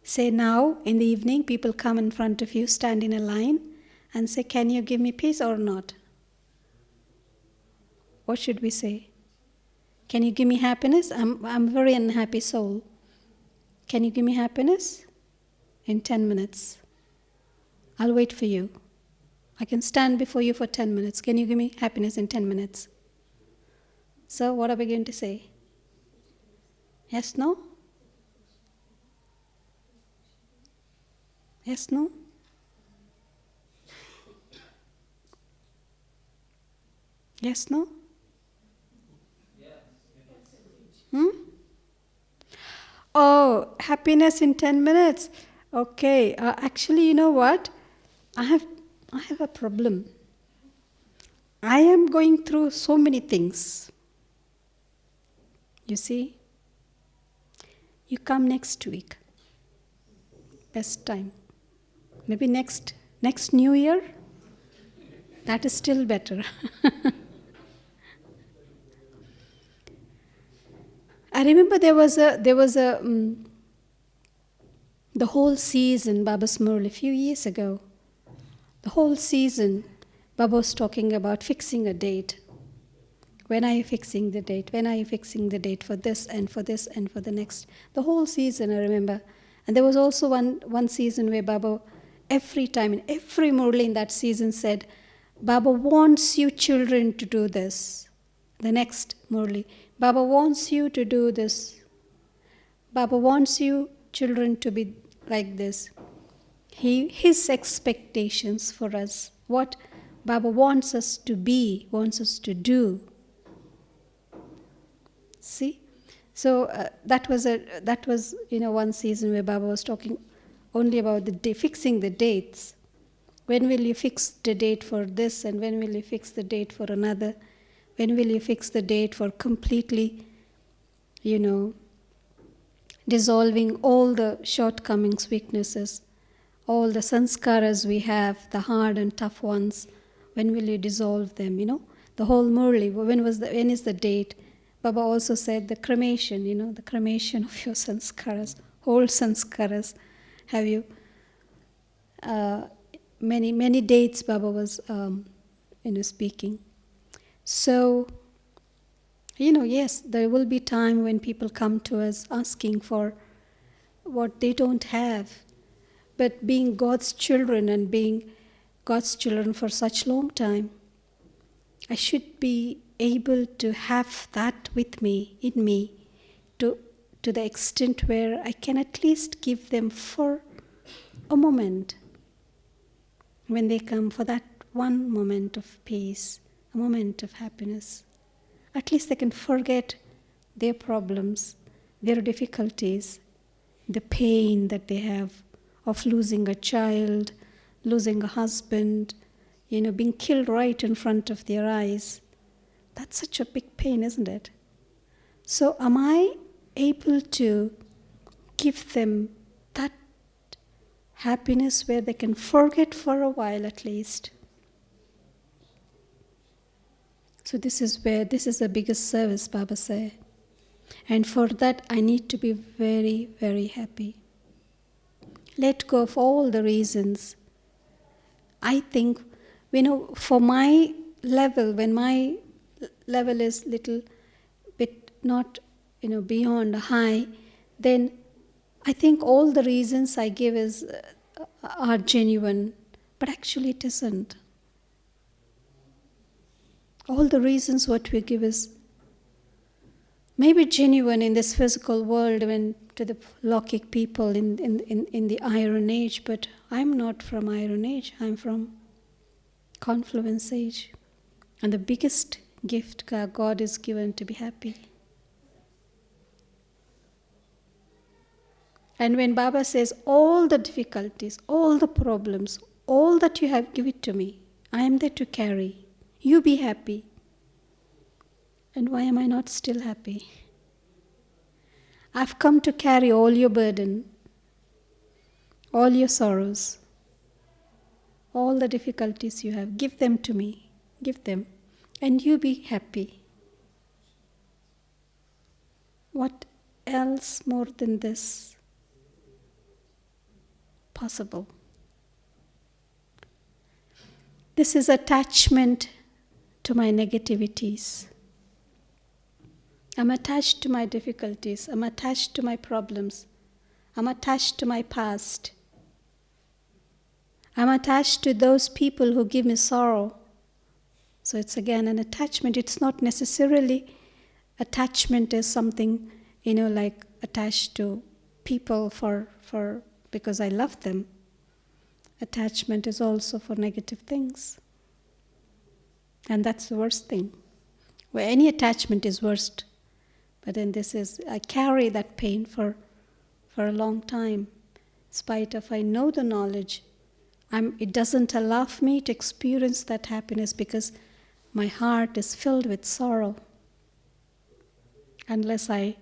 Say now, in the evening, people come in front of you, stand in a line, and say, can you give me peace or not? What should we say? Can you give me happiness? I'm a very unhappy soul. Can you give me happiness? In 10 minutes. I'll wait for you. I can stand before you for 10 minutes. Can you give me happiness in 10 minutes? So what are we going to say? Yes, no? Yes, no? Yes, no? Oh, happiness in 10 minutes. Okay, actually, you know what? I have a problem. I am going through so many things. You see? You come next week. Best time. Maybe next New Year? That is still better. I remember there was the whole season, Baba's Murli, a few years ago. The whole season, Baba was talking about fixing a date. When are you fixing the date? When are you fixing the date for this and for this and for the next? The whole season, I remember. And there was also one season where Baba, every time, in every Murli in that season said, Baba wants you children to do this. The next Murli, Baba wants you to do this. Baba wants you children to be like this. His expectations for us, what Baba wants us to be, wants us to do. See? So that was one season where Baba was talking only about fixing the dates. When will you fix the date for this, and when will you fix the date for another? When will you fix the date for completely, dissolving all the shortcomings, weaknesses, all the sanskaras we have, the hard and tough ones? When will you dissolve them? The whole Murli. When is the date? Baba also said the cremation. The cremation of your sanskaras, whole sanskaras. Have you? Many dates Baba was, speaking. So, yes, there will be time when people come to us asking for what they don't have. But being God's children and being God's children for such long time, I should be able to have that with me, in me, to the extent where I can at least give them for a moment. When they come for that one moment of peace, a moment of happiness, at least they can forget their problems, their difficulties, the pain that they have of losing a child, losing a husband, being killed right in front of their eyes. That's such a big pain, isn't it? So am I able to give them that happiness where they can forget for a while at least? So this is the biggest service, Baba said. And for that, I need to be very, very happy. Let go of all the reasons. I think, for my level, when my level is little bit not, beyond high, then I think all the reasons I give are genuine, but actually it isn't. All the reasons what we give is maybe genuine in this physical world when to the Lokik people in the Iron Age, but I'm not from Iron Age, I'm from Confluence Age. And the biggest gift God is given to be happy. And when Baba says, all the difficulties, all the problems, all that you have, give it to me. I am there to carry. You be happy. And why am I not still happy? I've come to carry all your burden, all your sorrows, all the difficulties you have. Give them to me. Give them. And you be happy. What else more than this possible? This is attachment to my negativities. I'm attached to my difficulties. I'm attached to my problems. I'm attached to my past. I'm attached to those people who give me sorrow. So it's again an attachment. It's not necessarily attachment is something, like attached to people because I love them. Attachment is also for negative things. And that's the worst thing. Where any attachment is worst. But then I carry that pain for a long time. In spite of I know the knowledge, it doesn't allow me to experience that happiness because my heart is filled with sorrow. Unless I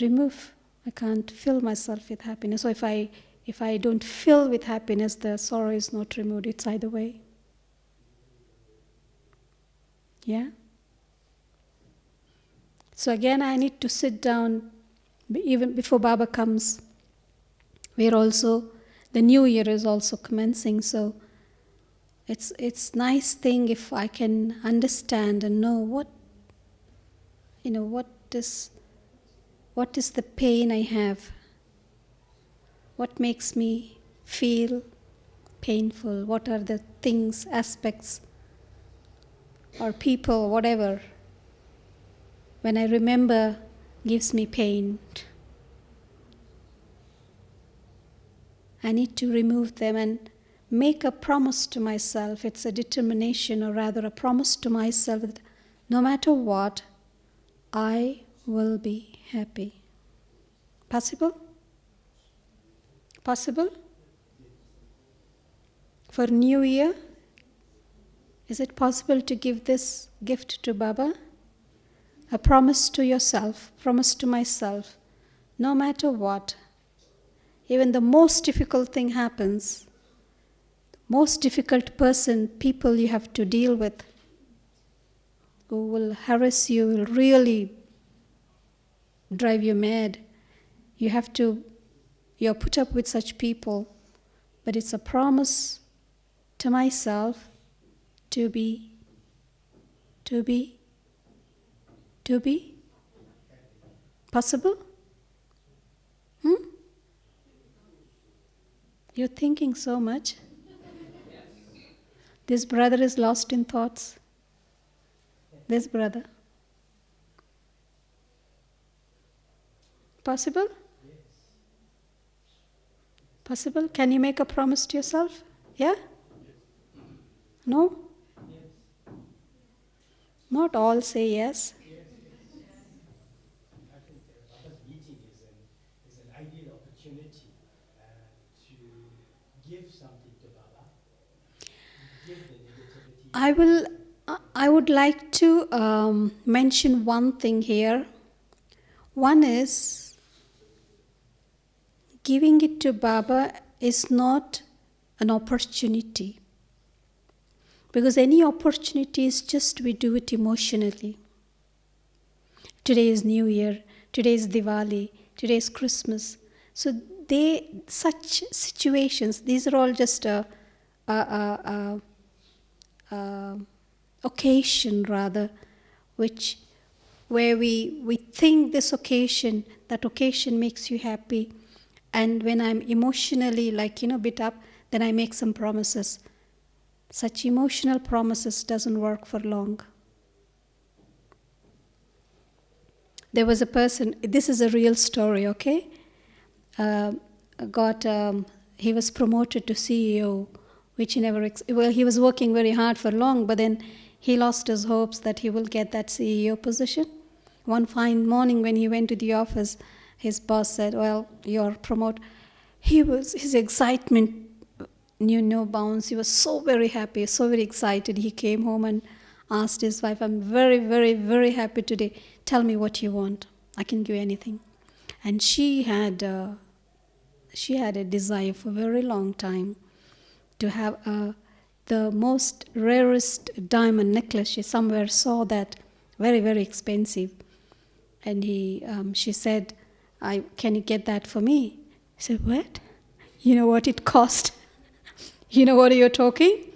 remove, I can't fill myself with happiness. So if I don't fill with happiness, the sorrow is not removed. It's either way. Yeah? So again, I need to sit down, even before Baba comes. The new year is also commencing, so it's nice thing if I can understand and know what is the pain I have, what makes me feel painful, what are the things, aspects, or people, whatever, when I remember, gives me pain. I need to remove them and make a promise to myself. It's a determination, or rather a promise to myself that no matter what, I will be happy. Possible? Possible? For New Year, is it possible to give this gift to Baba? A promise to yourself, promise to myself, no matter what, even the most difficult thing happens, the most difficult people you have to deal with, who will harass you, will really drive you mad. You're put up with such people, but it's a promise to myself to be possible? You're thinking so much. This brother is lost in thoughts. This brother. Possible? Possible? Can you make a promise to yourself? Yeah? No? Not all say yes. give something to Baba, give the negativity. I would like to mention one thing here. One is, giving it to Baba is not an opportunity. Because any opportunity is just we do it emotionally. Today is New Year, today is Diwali, today is Christmas. So such situations, these are all just a occasion rather, where we think this occasion, that occasion makes you happy. And when I'm emotionally bit up, then I make some promises. Such emotional promises doesn't work for long. There was a person, this is a real story, okay? He was promoted to CEO, which he never, he was working very hard for long, but then he lost his hopes that he will get that CEO position. One fine morning when he went to the office, his boss said, well, you're promoted. His excitement knew no bounds. He was so very happy, so very excited. He came home and asked his wife, I'm very, very, very happy today. Tell me what you want. I can give you anything. And she had a desire for a very long time to have the most rarest diamond necklace. She somewhere saw that, very, very expensive. And she said, can you get that for me? He said, what? You know what it cost? You know what you're talking?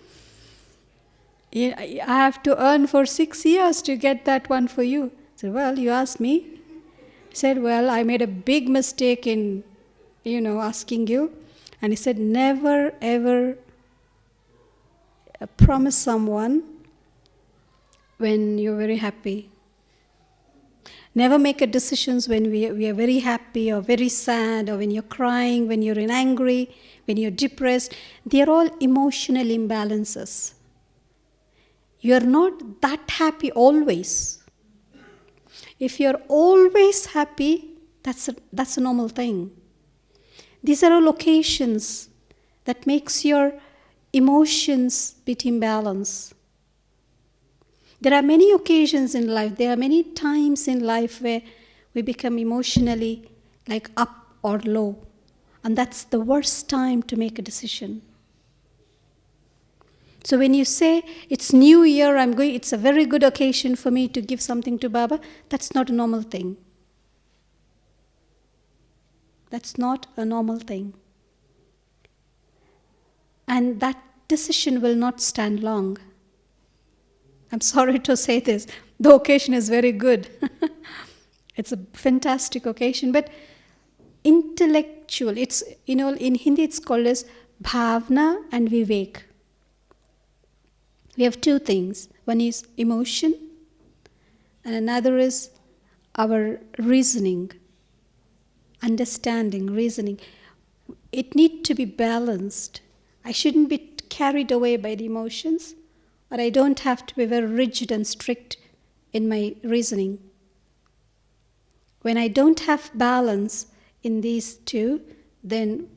I have to earn for 6 years to get that one for you. I said, well, you asked me. He said, well, I made a big mistake in, asking you. And he said, never, ever promise someone when you're very happy. Never make a decisions when we are very happy or very sad, or when you're crying, when you're angry, when you're depressed. They're all emotional imbalances. You're not that happy always. If you're always happy, that's a normal thing. These are all occasions that makes your emotions bit imbalanced. There are many occasions in life, there are many times in life where we become emotionally up or low. And that's the worst time to make a decision. So when you say, it's New Year, it's a very good occasion for me to give something to Baba, that's not a normal thing. That's not a normal thing. And that decision will not stand long. I'm sorry to say this. The occasion is very good. It's a fantastic occasion, but intellectual, it's, in Hindi it's called as bhavna and vivek. We have two things. One is emotion, and another is our reasoning, understanding, reasoning. It needs to be balanced. I shouldn't be carried away by the emotions, or I don't have to be very rigid and strict in my reasoning. When I don't have balance in these two, then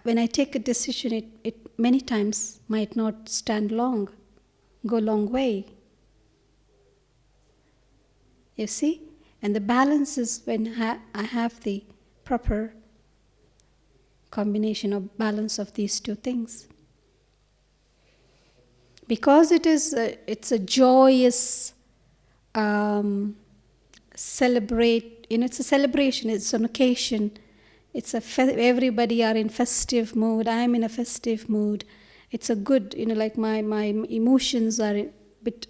when I take a decision, it many times might not stand long, go a long way. You see? And the balance is when I have the proper combination or balance of these two things. Because it's a joyous it's a celebration, it's an occasion. Everybody are in festive mood. I'm in a festive mood. It's a good, my emotions are a bit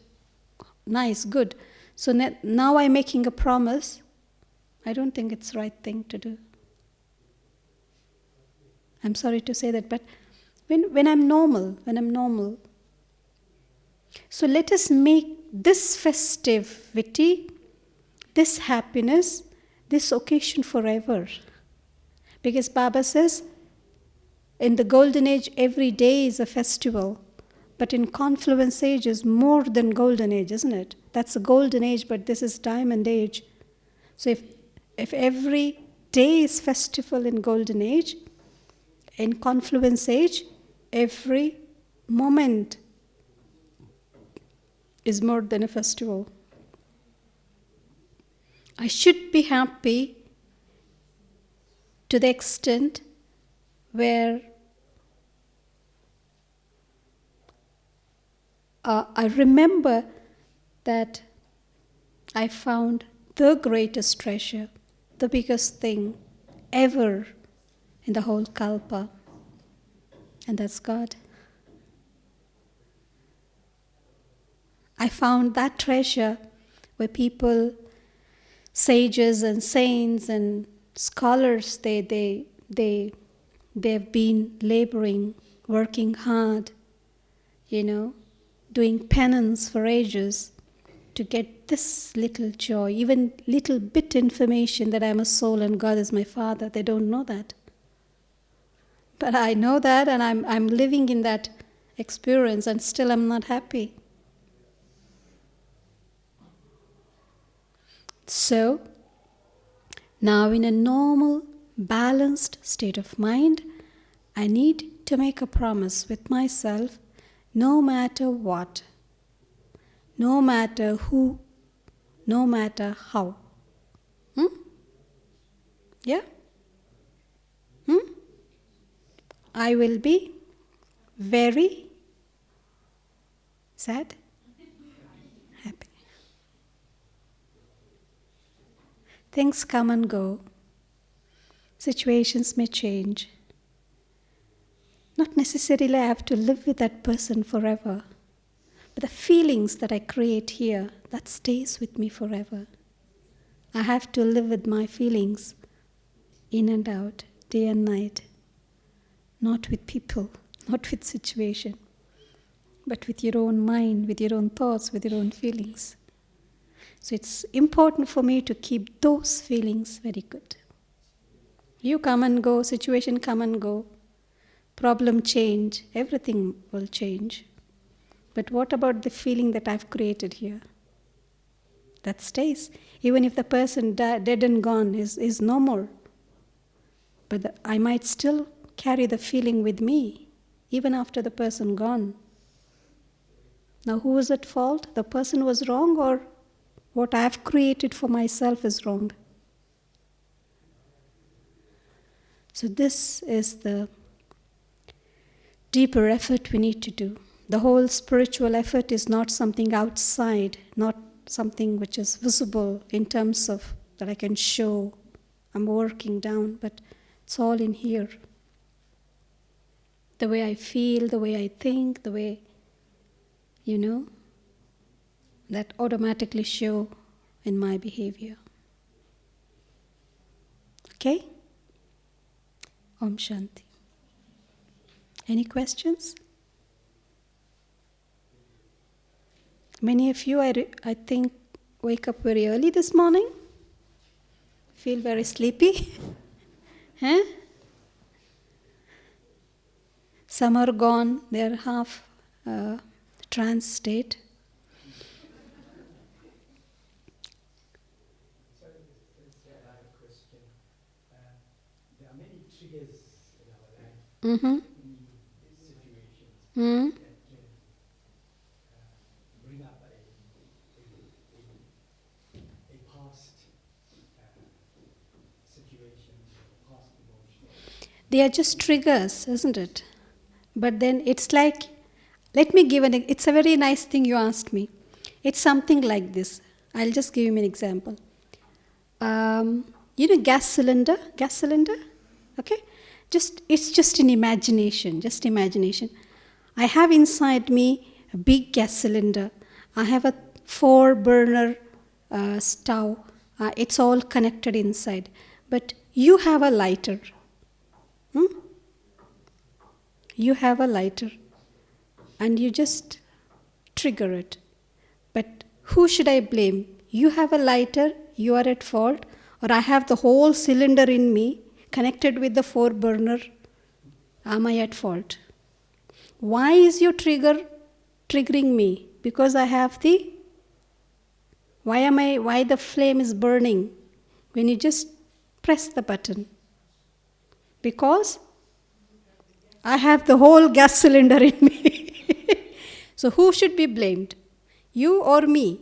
nice, good. So now I'm making a promise. I don't think it's the right thing to do. I'm sorry to say that, but when I'm normal. So let us make this festivity, this happiness, this occasion forever. Because Baba says, in the golden age, every day is a festival. But in Confluence age is more than golden age, isn't it? That's a golden age, but this is diamond age. So if every day is festival in golden age, In Confluence age, every moment is more than a festival. I should be happy to the extent where I remember that I found the greatest treasure, the biggest thing ever in the whole Kalpa, and that's God. I found that treasure where people, sages and saints and scholars, they've been laboring, working hard, doing penance for ages to get this little joy, even little bit information that I'm a soul and God is my Father. They don't know that. But I know that, and I'm living in that experience, and still I'm not happy. So, now in a normal, balanced state of mind, I need to make a promise with myself, no matter what, no matter who, no matter how. Yeah? I will be very sad, happy. Things come and go. Situations may change. Not necessarily I have to live with that person forever. But the feelings that I create here, that stays with me forever. I have to live with my feelings in and out, day and night. Not with people, not with situation, but with your own mind, with your own thoughts, with your own feelings. So it's important for me to keep those feelings very good. You come and go, situation come and go, problem change, everything will change. But what about the feeling that I've created here? That stays. Even if the person dead and gone is no more. But I might still carry the feeling with me, even after the person gone. Now who is at fault? The person was wrong, or what I have created for myself is wrong? So this is the deeper effort we need to do. The whole spiritual effort is not something outside, not something which is visible in terms of that I can show, I'm working down, but it's all in here. The way I feel, the way I think, the way, that automatically show in my behavior. Okay? Om Shanti. Any questions? Many of you, I think, wake up very early this morning. Feel very sleepy. Huh? Some are gone, they're half trance state. So I have a question. There are many triggers in our life, situations that can bring up a past situation, past emotion. They are just triggers, isn't it? But then it's like, let me give it's a very nice thing you asked me. It's something like this. I'll just give you an example. Gas cylinder? Okay? It's just an imagination, just imagination. I have inside me a big gas cylinder. I have a 4-burner stove. It's all connected inside. But you have a lighter. You have a lighter. And you just trigger it. But who should I blame? You have a lighter, you are at fault, or I have the whole cylinder in me connected with the 4-burner, am I at fault? Why is your triggering me? Because I have why the flame is burning when you just press the button? Because I have the whole gas cylinder in me. So who should be blamed? You or me?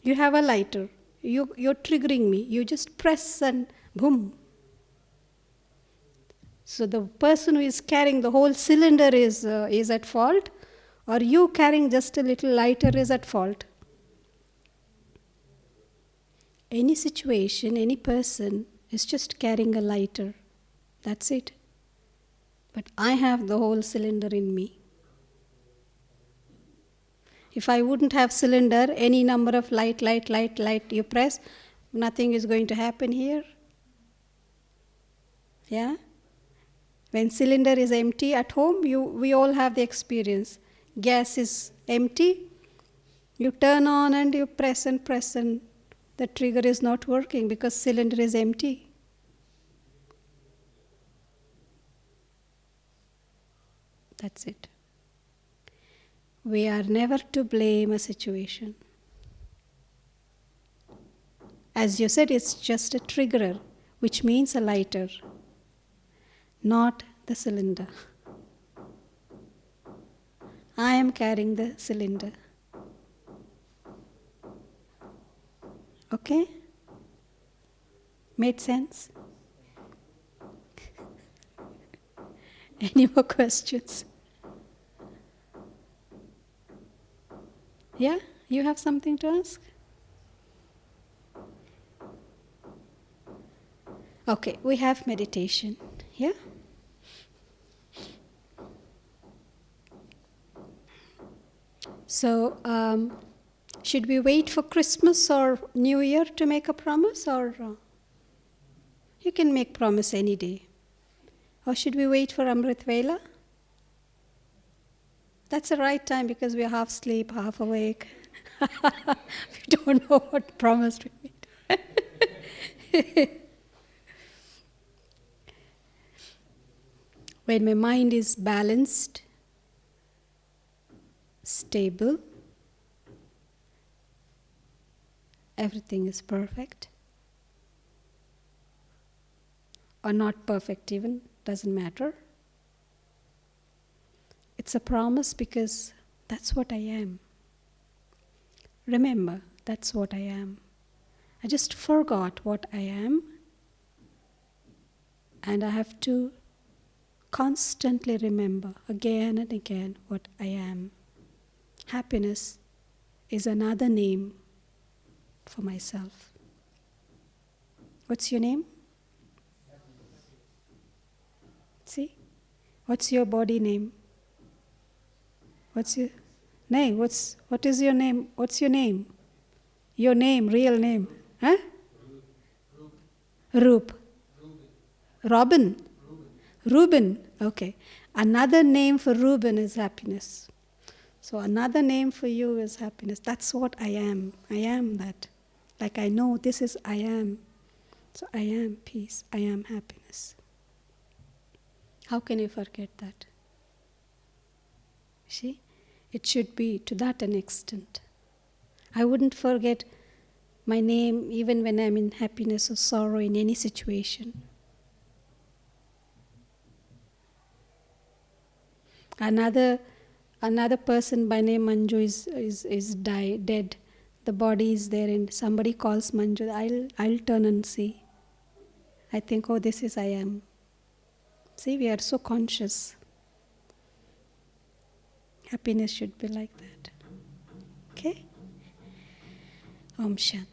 You have a lighter. You're triggering me. You just press and boom. So the person who is carrying the whole cylinder is at fault, or you carrying just a little lighter is at fault. Any situation, any person is just carrying a lighter. That's it. But I have the whole cylinder in me. If I wouldn't have cylinder, any number of light you press, nothing is going to happen here. Yeah? When cylinder is empty at home, we all have the experience. Gas is empty, you turn on and you press and the trigger is not working because cylinder is empty. That's it. We are never to blame a situation. As you said, it's just a triggerer, which means a lighter, not the cylinder. I am carrying the cylinder. Okay? Made sense? Any more questions? Yeah? You have something to ask? Okay, we have meditation. Yeah? So, should we wait for Christmas or New Year to make a promise, or you can make promise any day? Or should we wait for Amrit Vela? That's the right time because we're half asleep, half awake. We don't know what promise we made. When my mind is balanced, stable, everything is perfect. Or not perfect even, doesn't matter. It's a promise because that's what I am. Remember, that's what I am. I just forgot what I am, and I have to constantly remember again and again what I am. Happiness is another name for myself. What's your name? See? What's your body name? What's your name? What is your name? What's your name? Your name, real name. Huh? Roop. Robin. Reuben. Okay. Another name for Reuben is happiness. So another name for you is happiness. That's what I am. I am that. Like I know this is I am. So I am peace. I am happiness. How can you forget that? See? It should be to that an extent. I wouldn't forget my name even when I'm in happiness or sorrow in any situation. Another person by name Manju is dead. The body is there and somebody calls Manju. I'll turn and see. I think, oh, this is I am. See, we are so conscious. Happiness should be like that. Okay? Om Shanti.